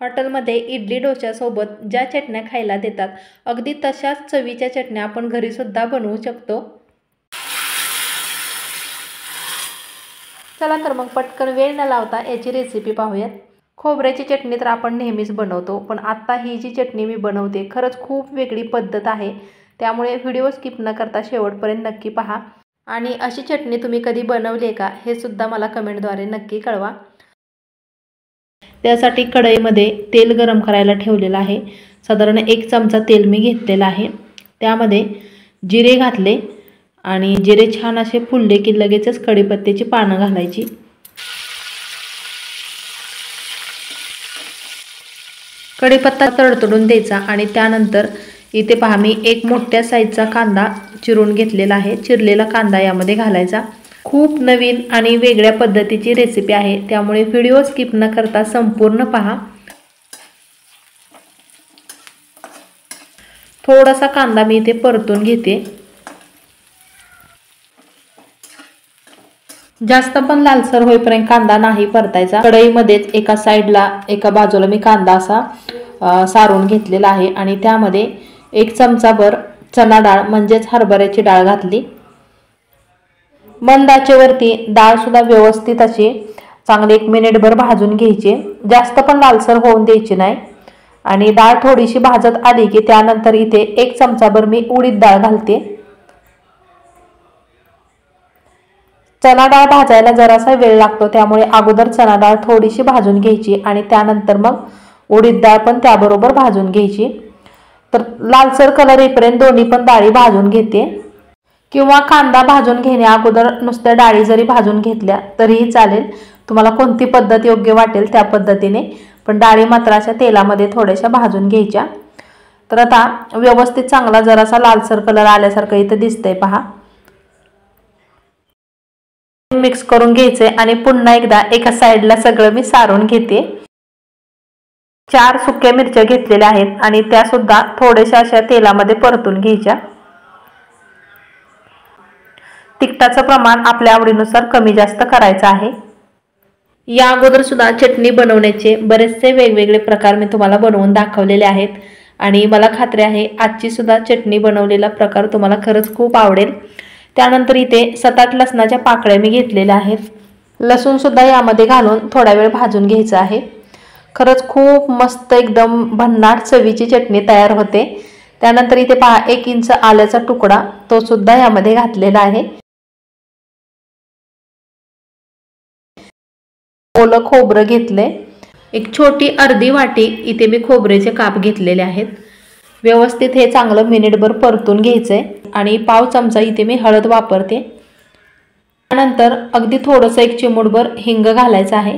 हॉटेलमध्ये इडली डोश्यासोबत ज्या चटण्या खायला देतात, अगदी तशाच चवीच्या चटण्या आपण घरीसुद्धा बनवू शकतो. चला तर मग पटकन वेळ न लावता याची रेसिपी पाहूयात. खोबऱ्याची चटणी तर आपण नेहमीच बनवतो, पण आत्ता ही जी चटणी मी बनवते खरंच खूप वेगळी पद्धत आहे. त्यामुळे व्हिडिओ स्किप न करता शेवटपर्यंत नक्की पहा. आणि अशी चटणी तुम्ही कधी बनवली आहे का हे सुद्धा मला कमेंटद्वारे नक्की कळवा. त्यासाठी कढईमध्ये तेल गरम करायला ठेवलेलं आहे. साधारण 1 चमचा तेल मी घेतलेला आहे. त्यामध्ये जिरे घातले आणि जिरे छान असे फुलले की लगेचच कढीपत्त्याची पानं घालायची. कढीपत्ता तडतडून द्यायचा आणि त्यानंतर इथे पहा मी एक मोठ्या साईजचा कांदा चिरून घेतलेला आहे. चिरलेला कांदा यामध्ये घालायचा. खूप नवीन आणि वेगळ्या पद्धतीची रेसिपी आहे, त्यामुळे व्हिडिओ स्किप न करता संपूर्ण पहा. थोडासा कांदा मी इथे परतून घेते. जास्त पण लालसर होईपर्यंत कांदा नाही परतायचा. कढईमध्येच एका साईडला एका बाजूला मी कांदा असा सारून घेतलेला आहे आणि त्यामध्ये 1 चमचाभर चणा डाळ म्हणजेच हरभऱ्याची डाळ घातली. मंद आचेवरती डाळ सुद्धा व्यवस्थित अशी चांगली 1 मिनिटभर भाजून घ्यायची. जास्त पण लालसर होऊन द्यायची नाही. आणि डाळ थोडीशी भाजत आली की त्यानंतर इथे 1 चमचाभर मी उडीद डाळ घालते. चणा डाळ भाजायला जरासा वेळ लागतो, त्यामुळे अगोदर चणा डाळ थोडीशी भाजून घ्यायची आणि त्यानंतर मग उडीद डाळ पण त्याबरोबर भाजून घ्यायची. तर लालसर कलर येईपर्यंत दोन्ही पण डाळी भाजून घेते. किंवा कांदा भाजून घेण्या अगोदर नुसत्या डाळी जरी भाजून घेतल्या तरीही चालेल. तुम्हाला कोणती पद्धत योग्य वाटेल त्या पद्धतीने, पण डाळी मात्र अशा तेलामध्ये थोड्याशा भाजून घ्यायच्या. तर आता व्यवस्थित चांगला जरासा लालसर कलर आल्यासारखं इथं दिसतंय पहा. मिक्स करून घ्यायचे आणि पुन्हा एकदा एका साईडला सगळं मी सारून घेते. 4 सुक्या मिरच्या घेतलेल्या आहेत आणि त्या सुद्धा थोड्याशा अशा तेलामध्ये परतून घ्यायच्या. तिखटाचं प्रमाण आपल्या आवडीनुसार कमी जास्त करायचं आहे. या अगोदर सुद्धा चटणी बनवण्याचे बरेचसे वेगवेगळे प्रकार मी तुम्हाला बनवून दाखवलेले आहेत आणि मला खात्री आहे आजची सुद्धा चटणी बनवलेला प्रकार तुम्हाला खरंच खूप आवडेल. त्यानंतर इथे 7-8 लसणाच्या पाकळ्या मी घेतलेल्या आहेत. लसूण सुद्धा यामध्ये घालून थोडा वेळ भाजून घ्यायचं आहे. खरंच खूप मस्त एकदम भन्नाट चवीची चटणी तयार होते. त्यानंतर इथे पहा 1 इंच आल्याचा तुकडा तो सुद्धा यामध्ये घातलेला आहे. ओलं खोबरं घेतले. एक छोटी अर्धी वाटी इथे मी खोबऱ्याचे काप घेतलेले आहेत. व्यवस्थित हे चांगलं मिनिटभर परतून घ्यायचंय आणि पाव चमचा इथे मी हळद वापरते. त्यानंतर अगदी थोडंसं 1 चिमूटभर हिंग घालायचं आहे.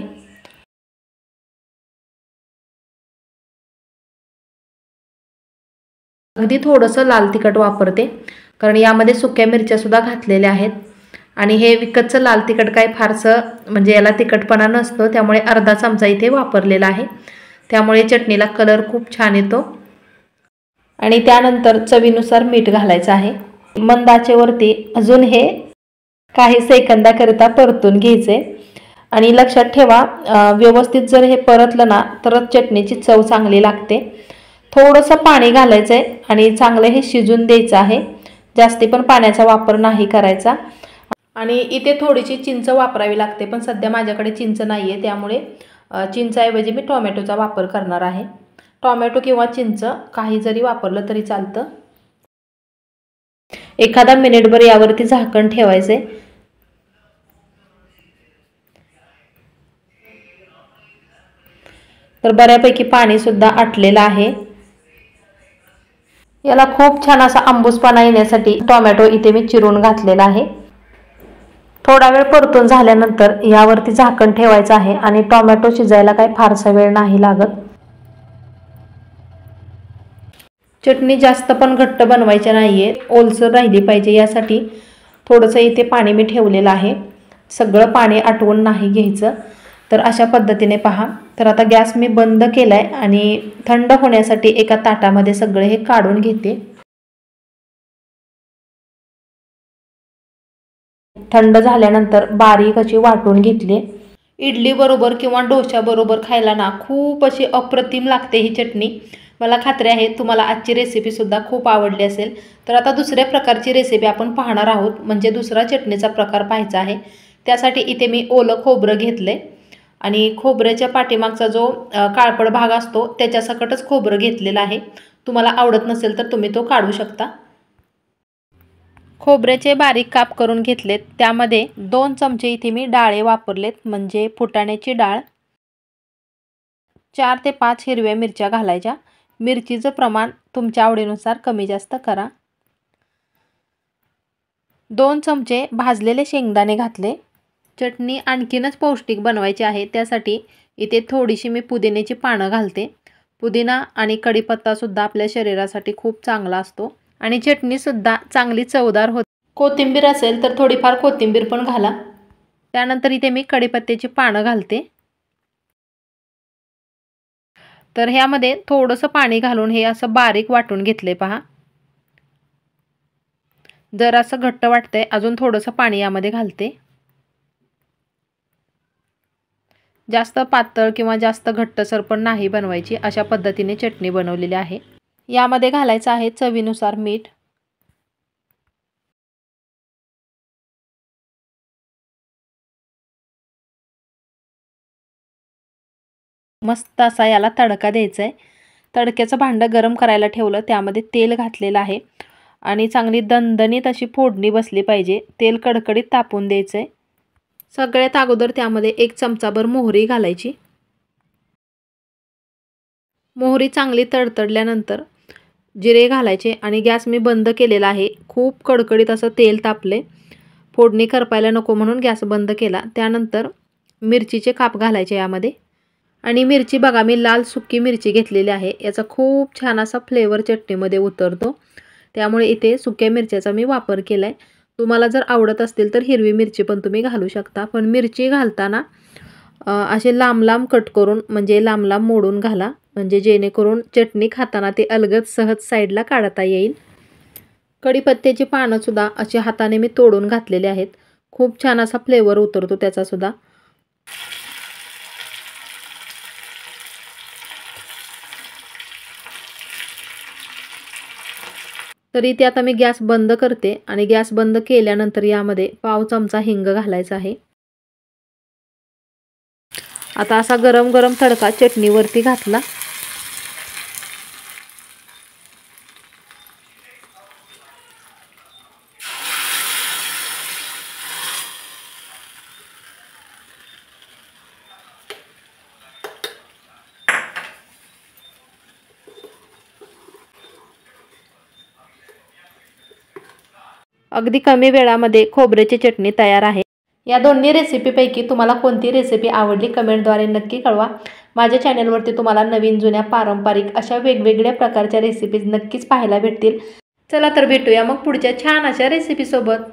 अगदी थोडंसं लाल तिखट वापरते, कारण यामध्ये सुक्या मिरच्या सुद्धा घातलेल्या आहेत आणि हे विकतचं लाल तिखट काय फारसं म्हणजे याला तिखटपणा नसतो, त्यामुळे अर्धा चमचा इथे वापरलेला आहे. त्यामुळे चटणीला कलर खूप छान येतो. आणि त्यानंतर चवीनुसार मीठ घालायचं आहे. मंद आचेवरती अजून हे काही सेकंदाकरिता परतून घ्यायचे. आणि लक्षात ठेवा व्यवस्थित जर हे परतलं ना तरच चटणीची चव चांगली लागते. थोडंसं पाणी घालायचं आहे आणि चांगलं हे शिजून द्यायचं आहे. जास्ती पण पाण्याचा वापर नाही करायचा. आणि इथे थोडीशी चिंच वापरावी लागते, पण सध्या माझ्याकडे चिंच नाही आहे, त्यामुळे चिंचऐवजी मी टोमॅटोचा वापर करणार आहे. टोमॅटो किंवा चिंच काही जरी वापरलं तरी चालतं. एखादा मिनिटभर यावरती झाकण ठेवायचे. तर बऱ्यापैकी पाणी सुद्धा आटलेलं आहे. याला खूप छान असा आंबूसपणा येण्यासाठी टोमॅटो इथे मी चिरून घातलेला आहे. थोडा वेळ परतून झाल्यानंतर यावरती झाकण ठेवायचं आहे आणि टोमॅटो शिजायला काही फारसा वेळ नाही लागत. चटणी जास्त पण घट्ट बनवायची नाहीये, ओलसर राहिली पाहिजे यासाठी थोडंसं इथे पाणी मी ठेवलेलं आहे. सगळं पाणी आटवून नाही घ्यायचं. तर अशा पद्धतीने पहा. तर आता गॅस मी बंद केलाय आणि थंड होण्यासाठी एका ताटामध्ये सगळे हे काढून घेते. थंड झाल्यानंतर बारीक अशी वाटून घेतली. इडली बरोबर किंवा डोशा बरोबर खायला ना खूप अशी अप्रतिम लागते ही चटणी। मला खात्री आहे तुम्हाला आजची रेसिपीसुद्धा खूप आवडली असेल। तर आता दुसऱ्या प्रकारची रेसिपी आपण पाहणार आहोत, म्हणजे दुसरा चटणीचा प्रकार पाहायचा आहे। त्यासाठी इथे मी ओलं खोबरं घेतले आणि खोबऱ्याच्या पाठीमागचा जो काळपट भाग असतो त्याच्यासकटच खोबरं घेतलेलं आहे। तुम्हाला आवडत नसेल तर तुम्ही तो काढू शकता। खोबऱ्याचे बारीक काप करून घेतलेत। त्यामध्ये 2 चमचे इथे मी डाळे वापरलेत, म्हणजे फुटाण्याची डाळ। 4 ते 5 हिरव्या मिरच्या घालायच्या। मिरचीचं प्रमाण तुमच्या आवडीनुसार कमी जास्त करा। 2 चमचे भाजलेले शेंगदाणे घातले। चटणी आणखीनच पौष्टिक बनवायची आहे, त्यासाठी इथे थोडीशी मी पुदिन्याची पानं घालते। पुदिना आणि कढीपत्तासुद्धा आपल्या शरीरासाठी खूप चांगला असतो आणि चटणीसुद्धा चांगली चवदार होते। कोथिंबीर असेल तर थोडीफार कोथिंबीर पण घाला। त्यानंतर इथे मी कढीपत्त्याची पानं घालते। तर ह्यामध्ये थोडंसं पाणी घालून हे असं बारीक वाटून घेतले पहा। जर असं घट्ट वाटतंय, अजून थोडंसं पाणी यामध्ये घालते। जास्त पातळ किंवा जास्त घट्टसर पण नाही बनवायची, अशा पद्धतीने चटणी बनवलेली आहे। यामध्ये घालायचं आहे चवीनुसार मीठ। मस्त असा याला तडका द्यायचा आहे। तडक्याचं भांडं गरम करायला ठेवलं, त्यामध्ये तेल घातलेलं आहे आणि चांगली दणदणीत अशी फोडणी बसली पाहिजे। तेल कडकडीत तापून द्यायचं आहे। सगळ्यात अगोदर त्यामध्ये 1 चमचाभर मोहरी घालायची। मोहरी चांगली तडतडल्यानंतर जिरे घालायचे आणि गॅस मी बंद केलेला आहे। खूप कडकडीत असं तेल तापले, फोडणी करपायला नको म्हणून गॅस बंद केला। त्यानंतर मिरचीचे काप घालायचे यामध्ये आणि मिरची बघा, मी लाल सुकी मिरची घेतलेली आहे। याचा खूप छान असा फ्लेवर चटणीमध्ये उतरतो, त्यामुळे इथे सुक्या मिरच्याचा मी वापर केलाय। तुम्हाला जर आवडत असतील तर हिरवी मिरची पण तुम्ही घालू शकता, पण मिरची घालताना असे लांब लांब कट करून, म्हणजे लांब लांब मोडून घाला, म्हणजे जेणेकरून चटणी खाताना ते अलगद सहज साईडला काढता येईल। कढीपत्त्याची पानं सुद्धा अशी हाताने मी तोडून घातलेले आहेत। खूप छान असा फ्लेवर उतरतो त्याचा सुद्धा। तरी ते आता मी गॅस बंद करते आणि गॅस बंद केल्यानंतर यामध्ये पाव चमचा हिंग घालायचा आहे। आता असा गरम गरम तडका चटणीवरती घातला। अगदी कमी वेळामध्ये खोबऱ्याची चटणी तयार आहे। या दोन्ही रेसिपीपैकी तुम्हाला कोणती रेसिपी आवडली कमेंटद्वारे नक्की कळवा। माझ्या चॅनलवरती तुम्हाला नवीन जुन्या पारंपरिक अशा वेगवेगळ्या प्रकारच्या रेसिपीज नक्कीच पाहायला भेटतील। चला तर भेटूया मग पुढच्या छान अशा रेसिपीसोबत।